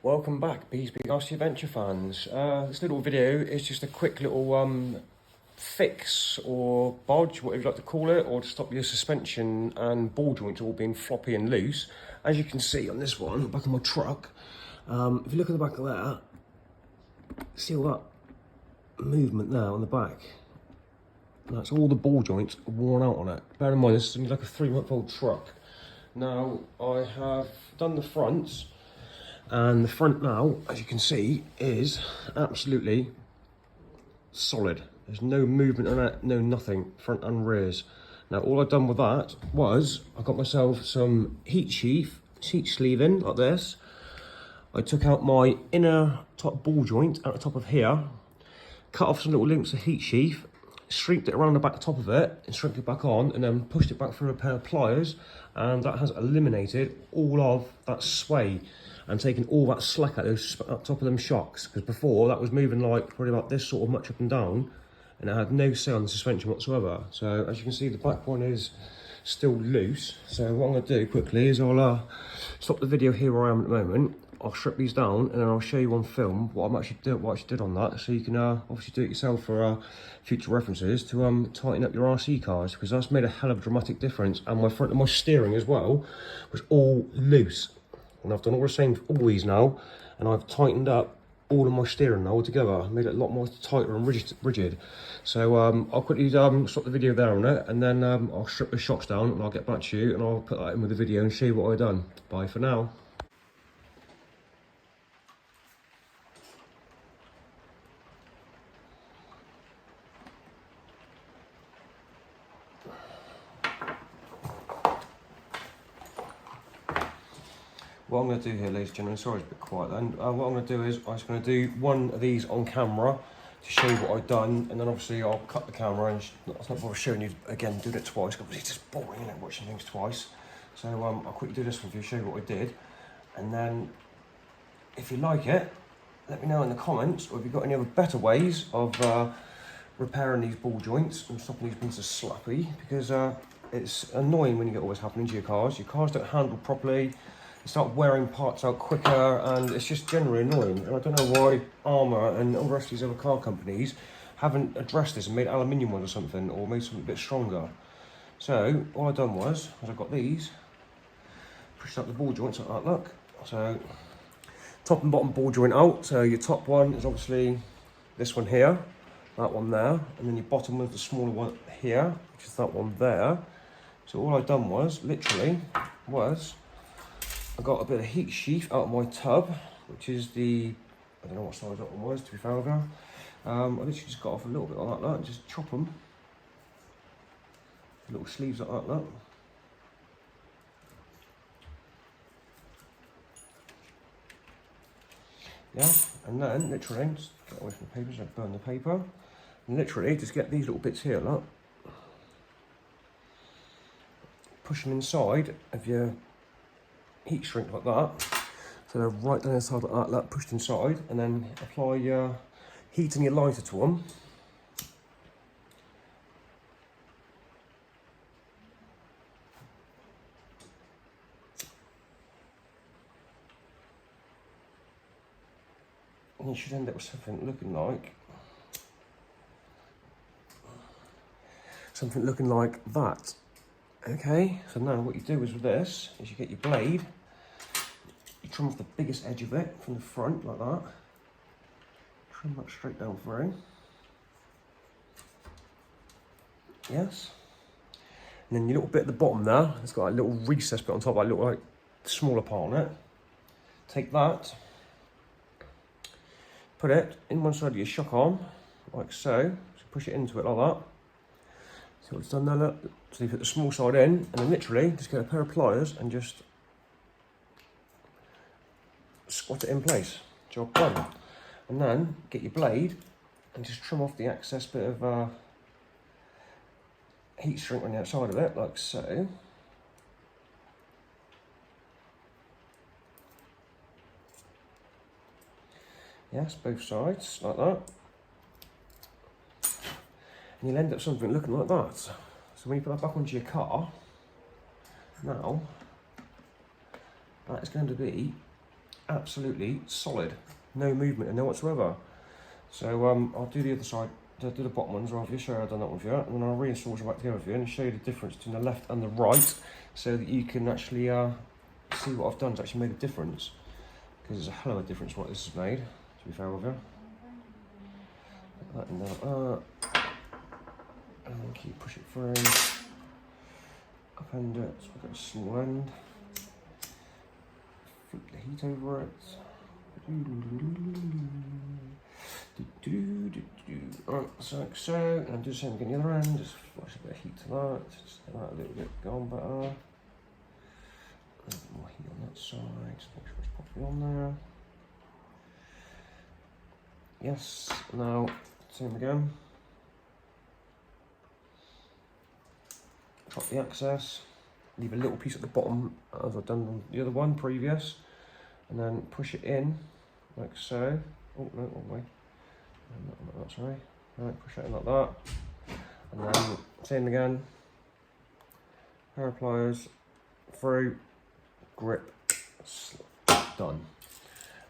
Welcome back, Big RC Adventure fans. This little video is just a quick little fix or bodge, whatever you like to call it, or to stop your suspension and ball joints all being floppy and loose. As you can see on this one, back of my truck, if you look at the back of that, see all that movement there on the back? That's all the ball joints worn out on it. Bear in mind, this is like a 3-month-old truck. Now, I have done the fronts. And the front now, as you can see, is absolutely solid. There's no movement on it, no nothing, front and rears. Now all I've done with that was, I got myself some heat sleeving like this. I took out my inner top ball joint at the top of here, cut off some little links of heat sheath, shrinked it around the back top of it and shrunk it back on, and then pushed it back through a pair of pliers, and that has eliminated all of that sway and taken all that slack out up top of them shocks, because before that was moving like probably about this sort of much up and down, and it had no say on the suspension whatsoever. So as you can see, the back one is still loose. So what I'm going to do quickly is I'll stop the video here where I am at the moment. I'll strip these down and then I'll show you on film what I actually did on that, so you can obviously do it yourself for future references to tighten up your RC cars, because that's made a hell of a dramatic difference. And my front of my steering as well was all loose. And I've done all the same for all these now, and I've tightened up all of my steering now altogether, made it a lot more tighter and rigid. So I'll quickly stop the video there on it, and then I'll strip the shocks down and I'll get back to you and I'll put that in with the video and show you what I've done. Bye for now. What I'm going to do here, ladies and gentlemen, sorry it's a bit quiet then. What I'm going to do is I'm just going to do one of these on camera to show you what I've done, and then obviously I'll cut the camera and that's not bother showing you again doing it twice, because it's just boring, isn't it, watching things twice. So I'll quickly do this one for you, show you what I did, and then if you like it, let me know in the comments, or if you've got any other better ways of repairing these ball joints and stopping these being so slappy, because it's annoying when you get all this happening to your cars. Your cars don't handle properly. Start wearing parts out quicker, and it's just generally annoying. And I don't know why Armour and all the rest of these other car companies haven't addressed this and made aluminium ones or something, or made something a bit stronger. So all I've done was I've got these, pushed out the ball joints like that, look. So top and bottom ball joint out. So your top one is obviously this one here, that one there, and then your bottom one is the smaller one here, which is that one there. So all I've done was I got a bit of heat sheath out of my tub, which is the, I don't know what size that one was, to be fair with you. I literally just got off a little bit like that, and just chop them. Little sleeves like that, look. Yeah, and then literally, just get away from the paper, so I burn the paper. And literally, just get these little bits here, look. Push them inside of your heat shrink like that, so they're right down inside like that, pushed inside, and then apply your heat and your lighter to them. And you should end up with something looking like that. Okay, so now what you do is with this, is you get your blade, you trim off the biggest edge of it from the front like that, trim that straight down through, yes, and then your little bit at the bottom there, it's got a little recess bit on top, like a little like smaller part on it. Take that, put it in one side of your shock arm, like so, so push it into it like that. See what it's done there, look. So you put the small side in, and then literally just get a pair of pliers and just squat it in place. Job done. And then get your blade and just trim off the excess bit of heat shrink on the outside of it, like so. Yes, both sides, like that. And you'll end up something looking like that. So when you put that back onto your car, now that is going to be absolutely solid. No movement in there whatsoever. So I'll do the other side, do the bottom ones, or I'll show you I've done that one for you, and then I'll reinstall them back together for you and show you the difference between the left and the right, so that you can actually see what I've done has actually made a difference. Because there's a hell of a difference what this has made, to be fair with you. Put that in there, and then keep push it through. Up end it, so we've got a small end. Flip the heat over it. Right, so, and do the same again the other end, just flash a bit of heat to that, just get that a little bit gone better. A little bit more heat on that side, just make sure it's properly on there. Yes, now, same again. Drop the access, leave a little piece at the bottom as I've done on the other one previous, and then push it in like so. Oh no, wrong way. Not that, sorry. Right, push it in like that, and then same again. Hair pliers through, grip, done,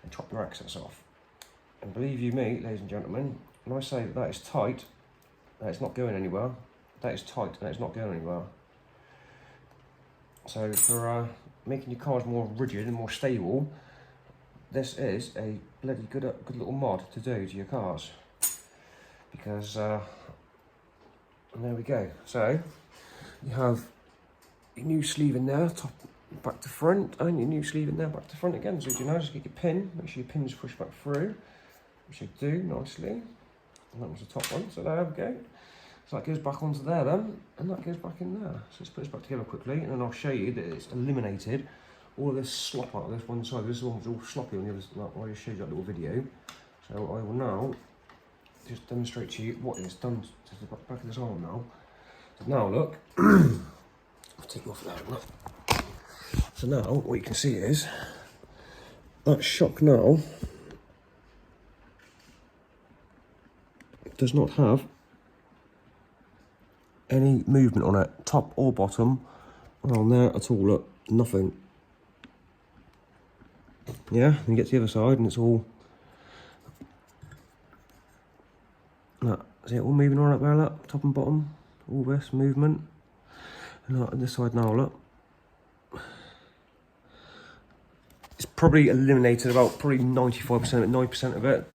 and chop your access off. And believe you me, ladies and gentlemen, when I say that that is tight, that it's not going anywhere. That is tight and it's not going anywhere. So for making your cars more rigid and more stable, this is a bloody good little mod to do to your cars. Because there we go. So you have your new sleeve in there, top back to front, and your new sleeve in there, back to front again. So you know, just get your pin. Make sure your pins push back through, which you do nicely. And that was the top one. So there we go. So that goes back onto there then, and that goes back in there. So let's put this back together quickly, and then I'll show you that it's eliminated all of this slop out of this one side. This one was all sloppy on the other side. I just showed you that little video. So I will now just demonstrate to you what it's done to the back of this arm now. So now look, I'll take you off that one. So now what you can see is that shock now does not have any movement on it, top or bottom, on there at all. Look, nothing. Yeah, and you get to the other side and it's all, look, see it all moving on up there, look, top and bottom, all this movement. And look, on this side now, look. It's probably eliminated about probably 95% of it, 9% of it.